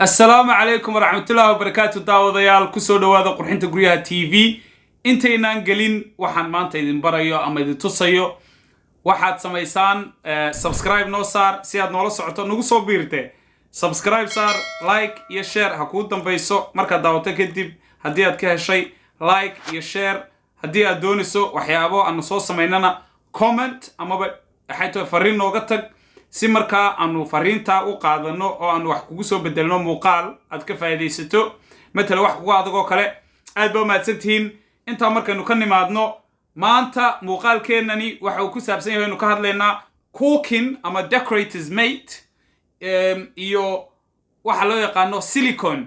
السلام عليكم ورحمة الله وبركاته داوديال كسو دوادا قرحينتا قريها تي في انتينان قلين waxaan maanta idin barayo ama idin tusayo waxaad samaysaan subscribe noo saar si aad noola socoto nagu soo biirte subscribe saar like iyo share ha ku dambayso marka daawato kadib hadii aad ka heshay like iyo share hadii aad doonayso waxyaabo aan soo sameynana comment ama waxay fariin nooga tag si marka aanu fariinta u qaadano oo aanu wax kugu soo bedelno muuqaal aad ka faa'iideysato mesela wax kugu adag oo kale aad ba maadsantiin inta markaynu ka nimaadno maanta muuqaalkeenani waxa uu ku saabsan yahay inuu ka hadlaynaa cooking ama decorators mate iyo waxa loo yaqaano silicone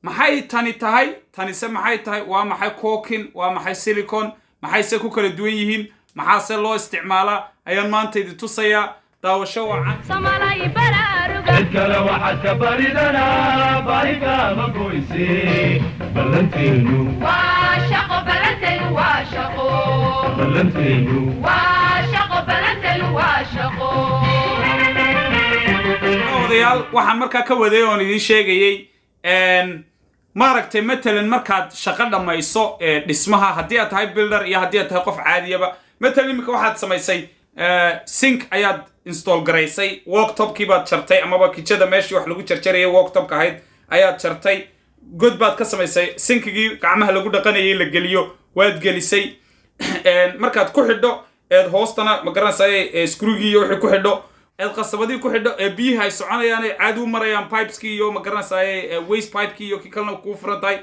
maxay tani tahay tanise maxay tahay waa maxay cooking waa maxay silicone maxay se ku kala duwan yihiin maxaa se loo isticmaalaa ayaan maanta idin tusayaa daawasho wacan Somalay baraaruga kala waxa ka baridana bariga ma goysi ballanteenu waa shaqo balantay waa shaqo ballanteenu waa shaqo balantay waa shaqo odayaal waxaan markaa ka waday oo idin sheegayay maaragtay matalan markaad shaqo dhamayso dhismaha hadii aad tahay builder iyo hadii aad tahay qof caadiyaba matalan imika waxaad samaysay sink ayaad install garaysay worktop-kii baad jartay amaba kitchada meeshii wax lagu jarjarayay worktop-ka ahayd ayaad jartay god baad ka samaysay sinkigii gacmaha lagu dhaqanayay la geliyo waad gelisay markaad ku xidho eed hoostana ma garanaysaa screw-gii iyo wixii ku xidho eed qasabadii ku xidho biyaha ay soconayaan ay caadi u marayaan pipeskii iyo ma garanaysaa waste pipe-kii iyo kii kalena kuu furan tahay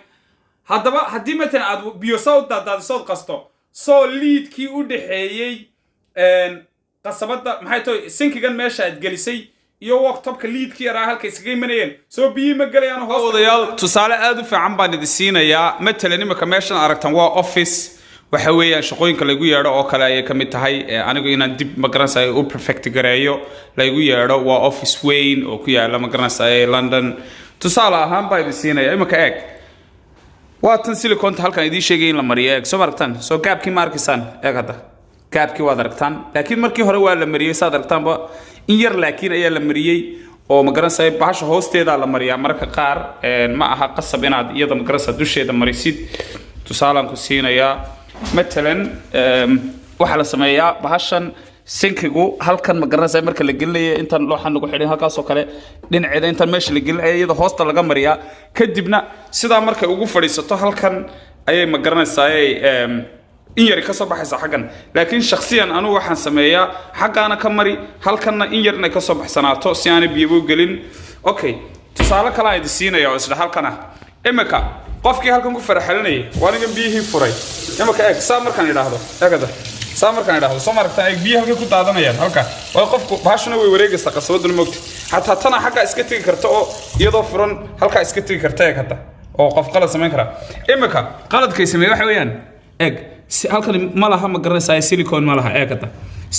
haddaba haddii matalan aad biyo soo daadaadisood qasto soo liidkii u dhexeeyey qasabada maxay tahay sinkigan meesha aad gelisay iyo worktop-ka liidkii yaraa halka iskaga imanayeen soo biyi ma galayaan hoostayaal tusaale aad u fiican baan idin siinayaa matalan imika meeshan aragtan waa office waxa weeyaan shaqooyinka lagu yeedho oo kale ayay ka mid tahay anigu inaan dib ma garanaysaa u perfect gareeyo lagu yeedho waa office weyn oo ku yaala ma garanaysaa London tusaale ahaan baan idin siinayaa imika eeg waa tan silicone halkan idin sheegay in la mariyo eeg soo aragtan soo gaabkii ma arkisaan eeg hadda gaabkii waad aragtaan laakiin markii hore waa la mariyay saad aragtaanba in yar laakiin ayaa la mariyay oo ma garanaysaa bahasha hoosteeda la mariyaa marka qaar ma aha qasab inaad iyada ma garanaysaa dusheeda marisid tusaalaan ku siinayaa matalan waxa la sameeyaa bahashan sinkigu halkan ma garanaysaa marka la gelinayo intan looxan lagu xidhin halkaas oo kale dhinaceeda intan meesha la gelinayo iyada hoosta laga mariyaa kadibna sidaa markay ugu fadhiisato halkan ayay ma garanaysaa in yar ka soo baxaysa xaqan laakiin shakhsiyan anu waxaan sameeyaa xaqana ka mari halkanna in yarna ka soo baxsanaato si aan biyo gelin okay tusaale kale ay siinaya oo isla halkana imika qofkii halkan ku faraxalinay waaniga biyihii furay imika eeg saa markaan idhaahdo eegada saa markaan idhaahdo soo maragtaa eeg biyo halka ku daadanayaan halka waa qofku baashuna way wareegaysaa qasabaduna moogti hatta tana xaqa iska tagi karto oo iyadoo furan halka iska tagi karta eeg hadda oo qof qalad sameyn kara imika qaladkay sameeyay waxa weeyaan eeg halkan ma laha ma garanaysaa silicone ma laha eegada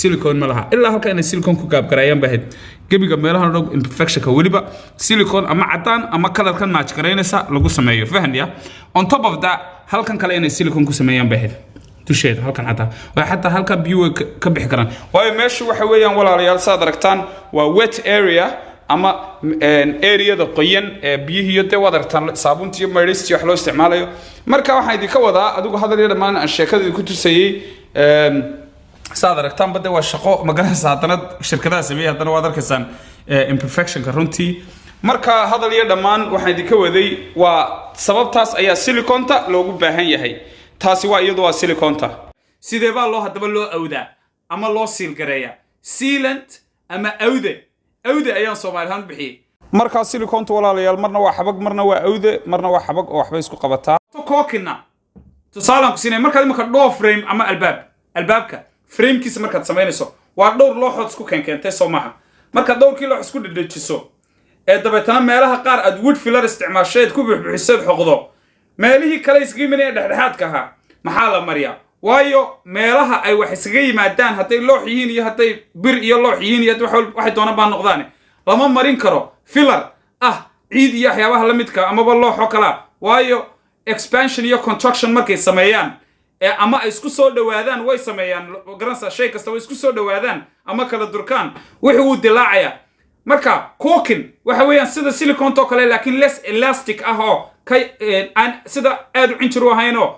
silicone ma laha ilaa halka inay silicone ku gaab gareeyaan baahid gabiga meelaha dhow imperfectionka waliba silicone ama cadaan ama kalarkan match gareynaysa lagu sameeyo fahanaya on top of that halkan kale inay silicone ku sameeyaan baahid dusheeda halkan cadaan waa xataa halka biyo ka bixi karaan waayo meeshu waxa weeyaan walaalayaal saad aragtaan waa wet area ama area-da qoyan biyihiyo de wad aragtaan saabuunta iyo maydhaysta wax loo isticmaalayo marka waxaan idinka wadaa adigu hadal iyo dhammaan aan sheekadii ku tusayay saad aragtaan bade waa shaqo ma garanaysaa haddana shirkadaha sameeyay haddana waad arkaysaan imperfectionka runtii marka hadal iyo dhammaan waxaan idinka waday waa sababtaas ayaa siliconta loogu baahan yahay taasi waa iyadu waa siliconta sidee baa loo haddaba loo awdaa ama loo siilgareeyaa sealant ama awde awde ayaan Soomaalihan bixiyay marka siliconta walaalayaal marna waa xabag marna waa awde marna waa xabag oo waxba isku qabataa kookina tusaalan ku siinay marka door frame ama albaabka framekiisa markaad sameynayso waa dhowr looxood isku keentay Soomaha marka dhowrkii loox isku dhidhijiso dabeetana meelaha qaar aad wood filler isticmaasheed ku buuxbuuxiseed xoqdo meelihii kale isqiiminaya dhexdhexaadka aha maxaa la mariyaa waayo meelaha ay wax isaga yimaadaan haday loox yihiin iyo haday bir iyo loox yihiin iyo waxay doonaan baan noqdaan lama marin karo filler ciid iyo waxyaabaha la midka ama looxo kala waayo expansion iyo contraction markay sameeyaan ama ay isku soo dhawaadaan way sameeyaan garanaysaa shay kasta way isku soo dhawaadaan ama kala durkaan wixii uu dilaacaya marka caulking waxa weeyaan sida siliconto kale laakiin less elastic ah oo aan sida aad u cinjir u ahaynoo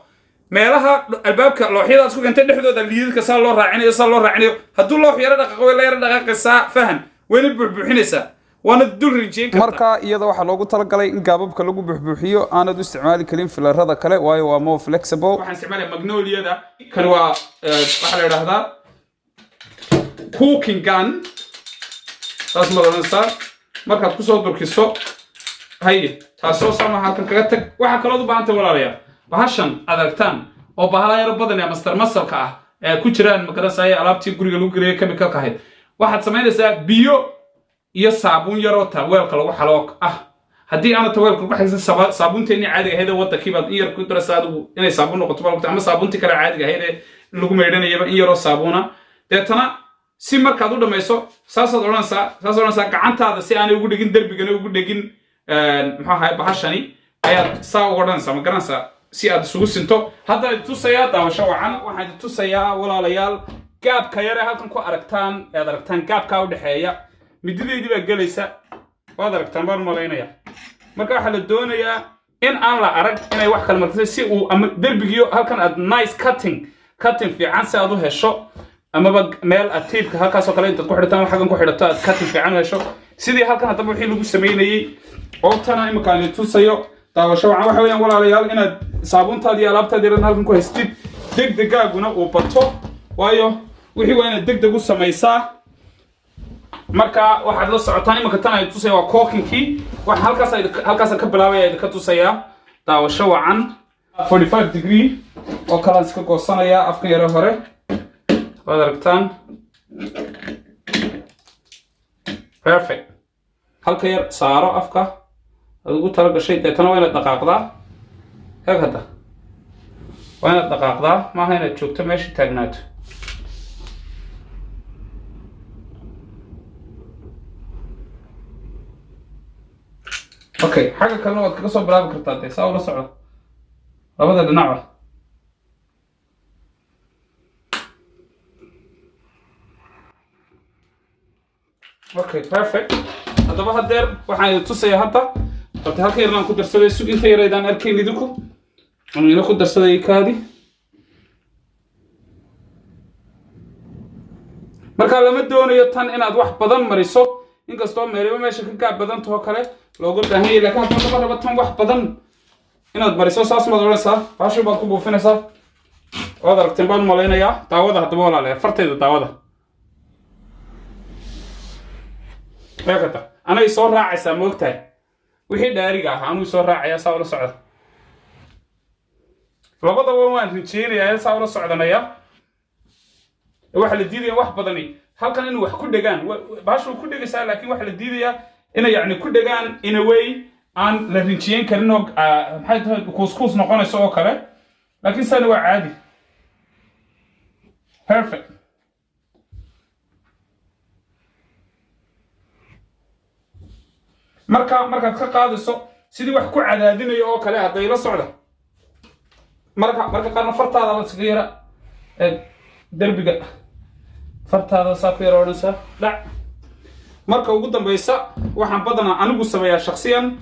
meelaha albaabka looxyada isku keentay dhexdooda liidadka saa loo raacinayo hadduu loox yara dhaqaaqo way la yara dhaqaaqaysaa fahan wayna buuxbuuxinaysaa waana dul rinjiin kartaa marka iyada waxaa loogu talagalay in gaababka lagu buuxbuuxiyo aanad u isticmaali karin filarada kale waayo waa more flexible waxaan isticmaalaya magnoliada kan waa waxaa la yidhaahdaa cooking gun taas madanaysaa markaad kusoo durkiso haye taasoo sama halkan kaga tag waxaa kalood u baahantay walaalayaal bahashan aad aragtaan oo bahala yaro badan ee master masalka ah ee ku jiraan magaranaysaa alaabtii guriga lagu geliyo chemicalka ahayd waxaad samaynaysaa biyo iyo saabuun yaroo weelka lagu xalo ah haddii aanad weelka lagu xaysan saabuunteennii caadiga ahayd ee waddankii baad in yar ku daraysaa adigu inay saabuun noqoto baa ama saabuuntii kale caadiga ahayd ee lagu maydhanayaba in yaroo saabuuna deetana si markaad u dhamayso saasaad odhanaysaa gacantaada si aanay ugu dhegin derbigana ugu dhegin muxuu ahaay bahashani ayaad saa uga odhanaysaa ma garanaysaa si aad isugu sinto hadda idi tusayaa daawasho wacan waxaan idi tusayaa walaalayaal gaabka yare halkan ku aragtaan aad aragtaan gaabkaa u dhexeeya midideydii baa gelaysa waad aragtaan baan malaynaya marka waxaa la doonayaa in aan la arag inay wax kale martay si uu ama derbigiyo halkan aad nice cutting fiican si aad u hesho amaba meel aad tape halkaasoo kale intaad ku xidhataan xaggan ku xidhato aad cutting fiican u hesho sidii halkan haddaba wixii lagu samaynayey oobtana imika aan tusayo daawasho wacan waxa weeyaan walaalayaal inaad saabuuntaada iyo alaabtaada yaran halkan ku haystid degdegaaguna uu bato waayo wixii waa inaad degdeg u samaysaa marka waxaad la socotaan imika tan ay tusaya waa cookinkii waxa halkaas ka bilaabaya idinka tusayaa daawasho wacan 45 degree oo kalaan iska goosanayaa afka yare hore waad aragtaan perfect halka yar saaro afka aad ugu tala gashay deetana waa inaad dhaqaaqdaa eeg hadda waa inaad dhaqaaqdaa maaha inaad joogto meesha taagnaato okay xagga kalena waad kaga soo bilaabi kartaa dee saa ula socdo labada dhinacba okay perfect haddaba hadeer waxaan idin tusayaa hadda horta halka yarnaan ku darsaday sug inta yaraydaan arkayn idinku ina ku darsaday kaadi marka lama doonayo tan inaad wax badan mariso inkastoo meeliba meesha ka gaab badan taho kale looga baahan yahay laakiin hadda lama rabo tan wax badan inaad mariso saas maad odhanaysaa baashu baad ku buufinaysaa waad aragteen baan malaynayaa daawada haddaba walaalayaa fartayda daawada eekata anay soo raacaysaa ma ogtahay wixii dhaariga ah anuu soo raacayaa saa ula socda labadaba waan rinjeynayaa saa ula socdanaya waxa la diidaya wax badani halkan inuu wax ku dhegaan baashu ku dhegaysaa laakiin waxa la diidayaa inay yacni ku dhegaan in a way aan la rinjiyeyn karin oo maxay tahay kuuskuus noqonayso oo kale laakiin sani waa caadi perfect markaad ka qaadayso sidii wax ku cadaadinayo oo kale hadday la socda marka qaarna fartaada la iskaga yara derbiga fartaada saa ku yara odhanaysaa dhac marka ugu dambaysa waxaan badanaa anigu sameeyaa shaksiyan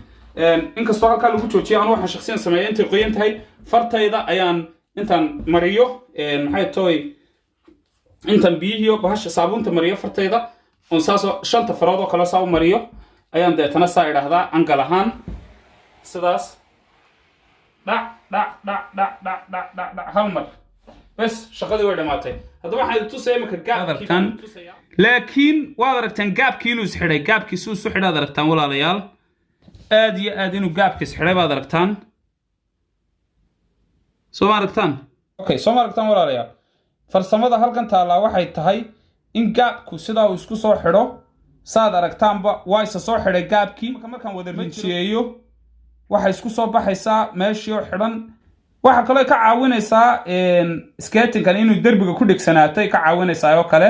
inkastoo halkaa lagu joojiya anu waxaan shaksiyan sameeya intay qoyan tahay fartayda ayaan intaan mariyo maxay tahay intaan biyihiyo bahasha saabuunta mariyo fartayda on saasoo 5 farood oo kale saa u mariyo ayaan deetana saa idhaahdaa angal ahaan sidaas dhac hal mar bes shaqadii way dhamaatay haddaba waxaan tusaya imika gaabkan laakiin waad aragtaan gaabkii inuu isxidhay gaabkiisu isu xidhaad aragtaan walaalayaal aad iyo aad inuu gaabkiis xidhay baad aragtaan soo ma aragtaan okay soo ma aragtaan walaalayaal farsamada halkan taallaa waxay tahay in gaabku sidaa uu isku soo xidho saad aragtaanba waa isa soo xidhay gaabkii markaan wada rinjiyeeyo waxay isku soo baxaysaa meeshii oo xidhan waxa kale ka caawinaysaa skatingkan inuu derbiga ku dhegsanaatay ka caawinaysaa oo kale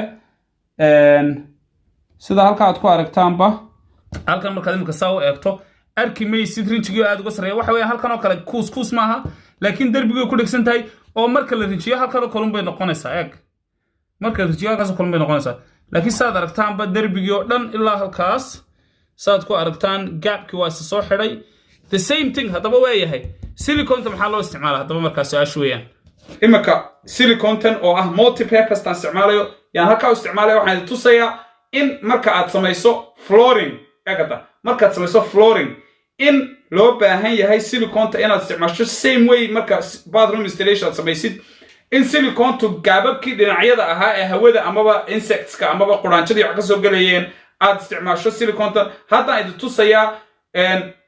sida halka aad ku aragtaanba halkan markaad imika saa u eegto arki maysid rinjigii aad uga sareeya waxa weeye halkan oo kale kuus maaha laakiin derbiga ku dhegsan tahay oo marka la rinjiyo halkan oo kalun bay noqonaysaa eeg marka la rinjiyo halkaas oo kalun bay noqonaysaa laakiin saad aragtaanba derbigii oo dhan ilaa halkaas saad ku aragtaan gaabkii waa isa soo xidhay the same thing haddaba waa yahay siliconta maxaa loo isticmaalaa haddaba markaa su-aashu weeyaan imika silicontan oo ah multipurpose taan isticmaalayo yaan halkaa u isticmaalaya waxaan tusayaa in marka aad samayso flooring egada markaad samayso flooring in loo baahan yahay siliconta inaad isticmaasho same way marka bathroom installation aad samaysid in silicontu gaababkii dhinacyada ahaa ee hawada amaba insectska amaba quraanjadii wax ka soo galayeen aad isticmaasho siliconta haddaan idin tusayaa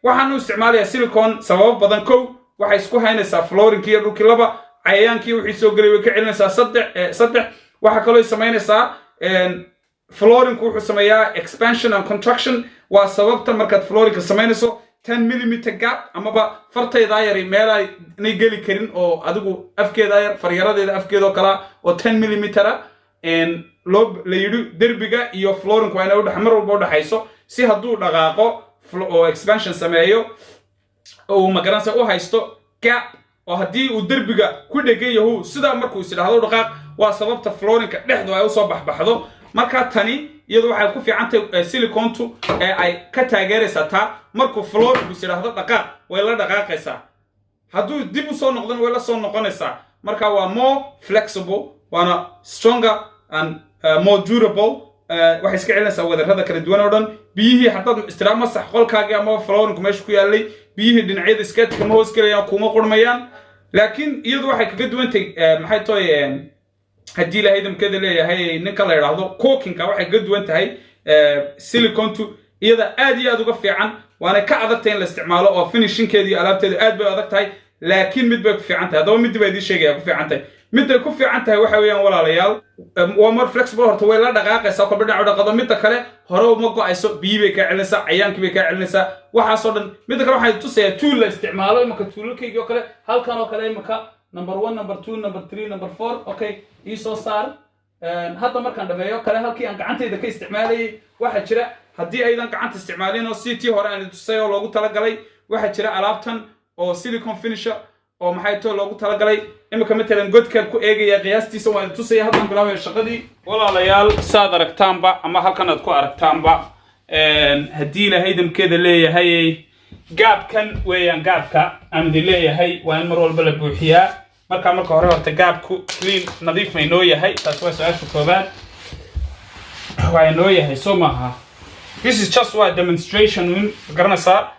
waxaan u isticmaalayaa silicon sababo badan kow waxay isku haynaysaa flooringkii iyo dhulkii laba cayayaankii wixii soo gelay way ka celinaysaa saddex waxaa kaloo samaynaysaa flooringku wuxuu sameeyaa expansion and contraction waa sababta markaad flooringka samaynayso 10 mm gap amaba fartayda yari meel aanay geli karin oo adigu afkeeda yar faryaradeeda afkeeda oo kala oo 10 mm la yidhi derbiga iyo flooringku waa inay u mar walba u dhaxayso si hadduu dhaqaaqo oo expansion sameeyo oo magaranaysa u haysto gap oo haddii uu derbiga ku dhegan yahu sida markuu is idhaahdo dhaqaaq waa sababta flooringka dhexdu ay u soo baxbaxdo marka tani iyadu waxay ku fiican tahay silicontu ee ay ka taageeraysaa taa markuu flooringku is idhaahdo dhaqaaq way la dhaqaaqaysaa hadduu dib u soo noqdana way la soo noqonaysaa marka waa more flexible waana stronger and more durable waxay iska celinaysaa wadarrada kala duwan oo dhan biyihii haddaad istiraab masax qolkaagii ama flooringku meesha ku yaallay biyihii dhinacyada iskeedka ma hoos gelayaan kuma qurmayaan laakiin iyadu waxay kaga duwan tahay maxay tahay haddii ilaahay idamkeeda leeyahay ninka la yidhaahdo cookinka waxay kaga duwan tahay silicontu iyada aad iyo aad uga fiican waanay ka adag tahay in la isticmaalo oo finishingkeeda iyo alaabteedu aad bay adag tahay laakiin mid bay ku fiican tahay haddaba midii baa idiin sheegaya ku fiican tahay midday ku fiican tahay waxa weeyaan walaalayaal waa more flexible horta way la dhaqaaqaysaa kolba dhinac u dhaqado midda kale hore uma go-ayso biyi bay kaa celinaysaa cayaankii bay kaa celinaysaa waxaasoo dhan midda kale waxaan tusayaa tool la isticmaalo imaka tuulalkaygii oo kale halkan oo kale imaka number 1 number 2 number 3 number 4 okay ii soo saar hadda markaan dhameeyo kale halkii aan gacantayda ka isticmaalayay waxaa jira haddii aydan gacanta isticmaalin oo si tii hore aan tusay oo loogu talagalay waxaa jira alaabtan oo silicon finisher oo maxay too loogu talagalay imika matalan godkan ku eegaya qiyaastiisa waan tusaya haddaan bilaabay shaqadii walaalayaal saad aragtaanba ama halkan aad ku aragtaanba haddii ilaahay idamkeeda leeyahay gaabkan weeyaan gaabka aan idin leeyahay waa in mar walba la buuxiyaa marka hore horta gaabku clean nadiif may noo yahay taas waa su-aasha koobaad waa inoo yahay soo maaha this is just a demonstration garanaysaa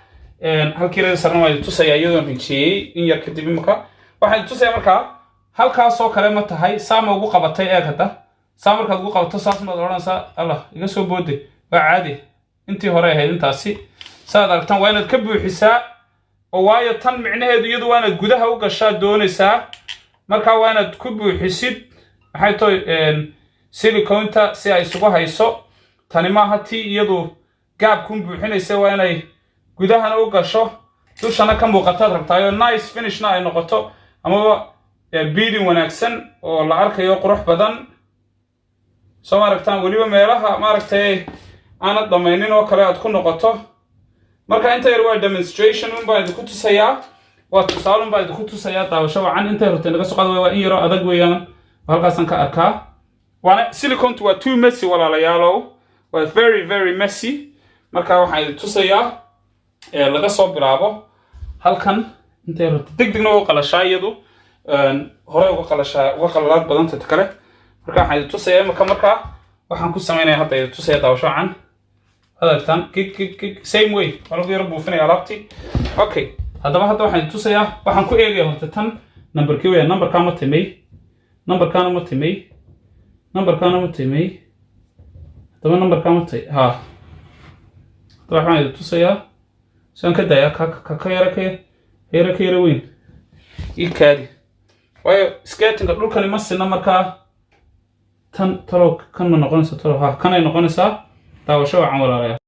halkii reer sarna waa tusaya iyadoon rinjeeyey in yar kadib imika waxaan tusaya markaa halkaasoo kale ma tahay saama ugu qabatay eeg hadda saa markaad ugu qabato saas maad odhanaysaa allah iga soo boode waa caadi intii hore ahayd intaasi saad aragtaan waa inaad ka buuxisaa oo waayo tan micnaheedu iyadu waa inaad gudaha u gashaa doonaysaa markaa waa inaad ku buuxisid maxay tahay siliconta si ay isugu hayso tani maaha tii iyadu gaabkun buuxinaysa waa inay gudahana u gasho dushana ka muuqataad rabtaayo nice finishna ay noqoto amaba beading wanaagsan oo la arkayo qurux badan soo maaragtaan weliba meelaha maaragtay aanad dhamaynin oo kale aad ku noqoto marka inta yar waa demonstration un baa idinku tusayaa waa tusaale un baa idinku tusayaa daawasho wacan inta yar horta naga soo qaado waa in yaroo adag weeyaan halkaasaan ka arkaa waana silicontu waa too messy walaalayaalow waa very very messy marka waxaan idin tusayaa laga soo bilaabo halkan inta yar degdegna u qalashaa iyadu hore uga qalalaad badanta kale marka waxaan idin tusayaa marka waxaan ku samaynayaa hadda idin tusayaa daawasho wacan hadaltan kik same way waa lagu yaro buufinaya alaabtii okay haddaba hadda waxaan idin tusayaa waxaan ku eegaya horta tan numberkii weya numberkaa ma timay numberkaana ma timay numberkaana ma timay haddaba numberkaa ma tay ha haddaba waxaan idin tusayaa saan ka dayaa ka yara weyn ii kaadi waayo skatinga dhulkani ma sina markaa tan talow kan ma noqonaysa talow ha kanay noqonaysaa daawasho wacan walaalayaal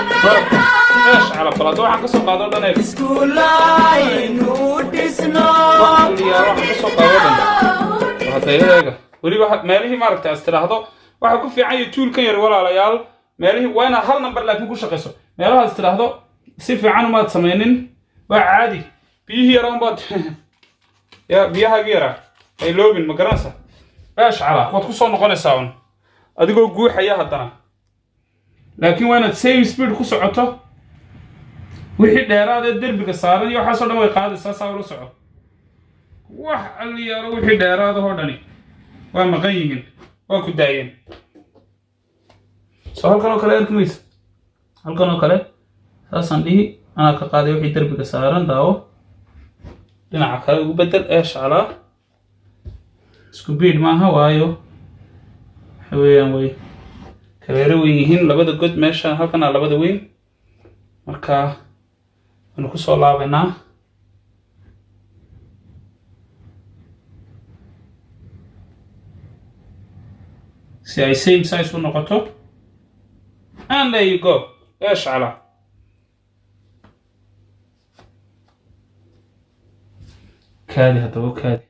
ايش على بلاد waxaan ka soo qaado dhan weliba meelihii maaragtay astiraahdo waxa ku fiican yahay toolkan yar walaalayaal meelihii waa inaad hal number laakiin ku shaqayso meelahaas tiraahdo si fiican umaad samaynin waa caadi biyihii yaraa unbaad ya biyahaagi yaraa ay loobin ma garanaysaa eesh calaa waad ku soo noqonaysaa un adigoo guuxaya haddana laakiin waa inaad same speed ku socoto wixii dheeraadee derbiga saaran iyo waxaasoo dhan way qaadaysaa saa ula soco wax alliyaalo wixii dheeraadahoo dhani waa maqan yihiin waa ku daayeen soo halkan oo kale arki maysa halkan oo kale saasaan dhihi anaa ka qaaday wixii derbiga saaran daawo dhinaca kale ugu bedel eesh calaa isku biid maaha waayo waxa weeyaan way kaleero weyn yihiin labada god meesha halkan aa labada weyn marka waanu ku soo laabaynaa si ay same size u noqoto and there you go eesh calaa kaadi haddaba kaadi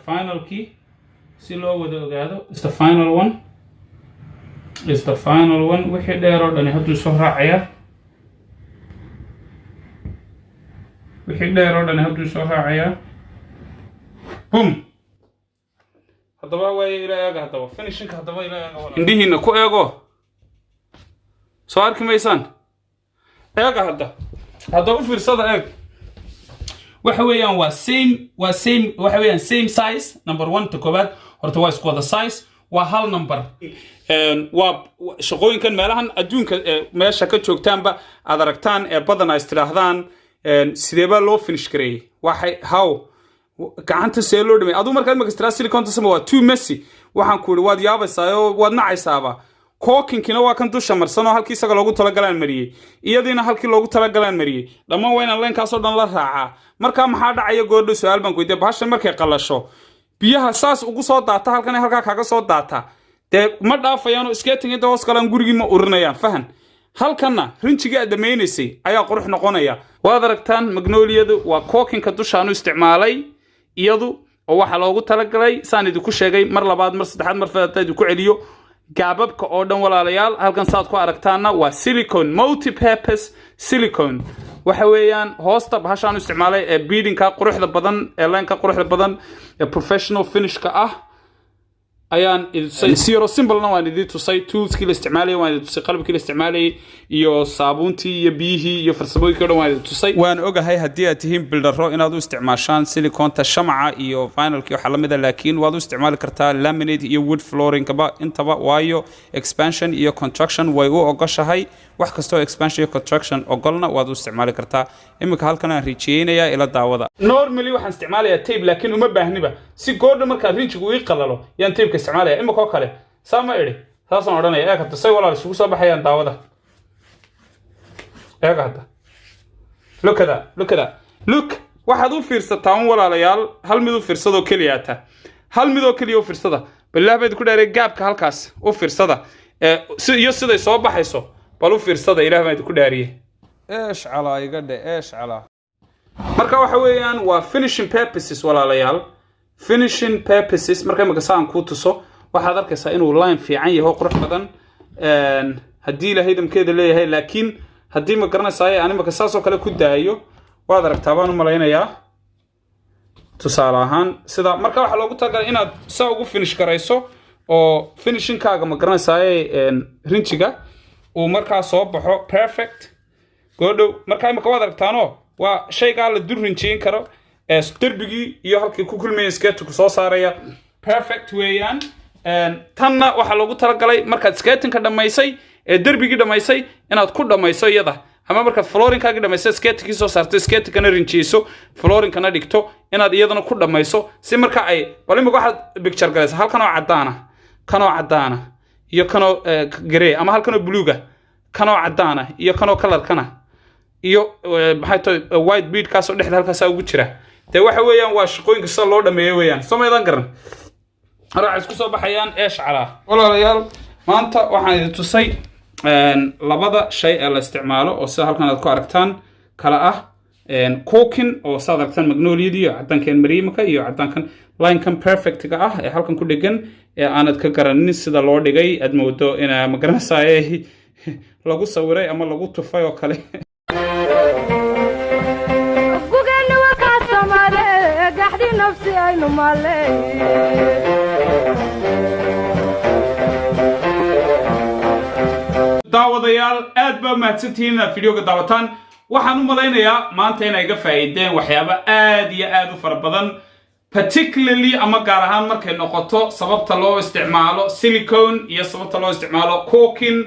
final key si loo wada ogaado is the final one wixii dheer oo dhani hadduu soo raacayaa bum haddaba waaye ila eega haddaba finishinka haddaba ila eega indhihiina ku eego soo arki maysaan eega hadda u fiirsada eeg waxa weeyaan waa same waxa weeyaan same size number 1 to koobaad horta waa isku wada size waa hal number waa shaqooyinkan meelahan adduunka meesha ka joogtaanba aad aragtaan ee badan ay istiraahdaan sidee baa loo finish gareeyay waxay how gacanta see loo dhimay aduu markaad magistraa silicon tasma waa too messy waxaan ku yiri waad yaabaysaa oo waad nacaysaaba kookinkina waa kan dusha marsan oo halkii isaga loogu talagalaan mariyay iyadiina halkii loogu talagalaan mariyay dhammaan waa inaan leenkaasoo dhan la raacaa markaa maxaa dhacaya goordho su'aal baan weydiiyay bahashan markay qalasho biyaha saas ugu soo daata halkan halkaa kaga soo daata dee ma dhaafayaan skating inta hoos galaan gurigii ma urinayaan fahan halkanna rinjiga aad dhamaynaysay ayaa qurux noqonaya waad aragtaan magnoliyadu waa kookinka dushaanu isticmaalay iyadu oo waxa loogu talagalay saan idinku sheegay mar labaad mar saddexaad mar afraad ku celiyo gaababka oo dhan walaalayaal halkan saad ku aragtaana waa silicone multi-purpose silicone waxa weeyaan hoosta bahashaan isticmaalay ee beadingka quruxda badan ee leenka quruxda badan ee professional finishka ah ayaan idin zero simple-na waan idin tusay toolskii la isticmaalay waan idin tusay qalabkii la isticmaalay iyo saabuuntii iyo biyihii iyo farsamooyinkii dhan waan idin tusay waan ogahay haddii aad tihiin buildero inaad u isticmaashaan siliconta shamaca iyo finalkii waxa la mid ah laakiin waad u isticmaali kartaa laminate iyo wood flooringkaba intaba waayo expansion iyo construction way u ogoshahay wax kastoo expansion iyo construction ogolna waad u isticmaali kartaa iminka halkan aan rijeynayaa ila daawada normally waxaan isticmaalayaa tape laakiin uma baahniba si goordha markaa rinjigu ii qalalo yaan tapeka isticmaalaya imika oo kale saa ma idhi saasaan odhanaya eeg hadda say walaal isugu soo baxayaan daawada eeg hadda look waxaad u fiirsataa un walaalayaal hal mid u fiirsadoo keliyaata hal midoo keliya u fiirsada bilaah bayd ku dheeray gaabka halkaas u fiirsada iyo siday soo baxayso bal u fiirsada ilaah bayd ku dhaariyay ايش على يقدر ايش على marka waxa weeyaan waa finishing purposes walaalayaal finishing purposes marka imika saan ku tuso waxaad arkaysaa inuu line fiican yahay oo qurux badan hadii ilaahay damkeeda leeyahay laakiin hadii ma garanaysaa aan imika saas oo kale ku daayo waad aragtaa baan u malaynayaa tusaale ahaan sida marka waxa loogu talagalay inaad saa ugu finish garayso oo finishingkaaga ma garanaysaa rinjiga uu markaa soo baxo perfect goodhow marka imika waad aragtaano waa shaygaa la dur rinjiin karo derbigii iyo halkii ku kulmayeen skating ku soo saaraya perfect weeyaan tanna waxa loogu talagalay markaad skatingka dhamaysay derbigii dhamaysay inaad ku dhamayso iyada ama markaad flooringkaaga dhamaysay skatingkii soo saartay skatingkana rinjiyeyso flooringkana dhigto inaad iyadana ku dhamayso si marka ay bal imika waxaad picture galaysaa halkanoo cadaana iyo kanoo grey ama halkanoo bluega kanoo cadaana iyo kanoo colorkana iyo maxay tahay white bead kaasoo dhexda halkaas ugu jira de waxa weeyaan waa shaqooyinka sida loo dhameeyo weeyaan sameeydan garan raax isku soo baxayaan eesh calaa walaalayaal maanta waxaan idin tusay labada shay ee la isticmaalo oo sida halkan aad ku aragtaan kala ah cooking oo saad aragtaan magnoliadii iyo cadaankan mariimka iyo cadaankan linekan perfectga ah ee halkan ku dhegan ee aanad ka garanin sida loo dhigay aad moodo inaa magaranaysaay lagu sawiray ama lagu tufay oo kale gugeenni waa kaa soomaale gaxdi nafsi aynu maale daawadayaal aad baa mahadsantihiin inaad videoga daawataan waxaan u malaynayaa maanta inay ga faa'iideen waxyaabo aad iyo aad u fara badan particularly ama gaar ahaan markay noqoto sababta loo isticmaalo silicone iyo sababta loo isticmaalo cooking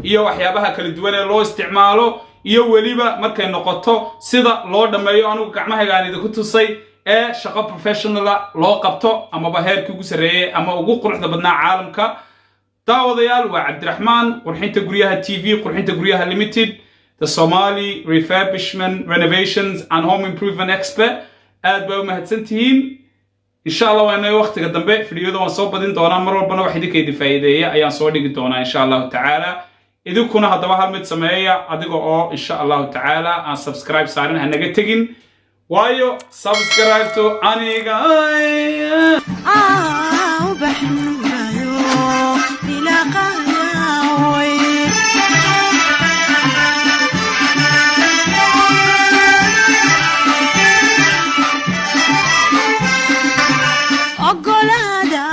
iyo waxyaabaha kala duwan ee loo isticmaalo iyo weliba markay noqoto sida loo dhameeyo anigu gacmahayga aan idinku tusay ee shaqo professionala loo qabto amaba heerkii ugu sarreeyay ama ugu quruxda badnaa caalamka daawadayaal waa cabdiraxmaan qurxinta guryaha TV qurxinta guryaha limited the Somali refurbishment renovations and home improvement expert aad baa u mahadsantihiin insha Allah waana waqtiga dambe fiidiyada waan soo badin doonaa mar walbana wax idinka faa'iideeya ayaan soo dhigi doonaa insha Allah taala idinkuna hadaba hal mid sameeya adiga oo insha Allah taala aan subscribe saaran hanaga tagin waayo subscribe to aniga ogolaada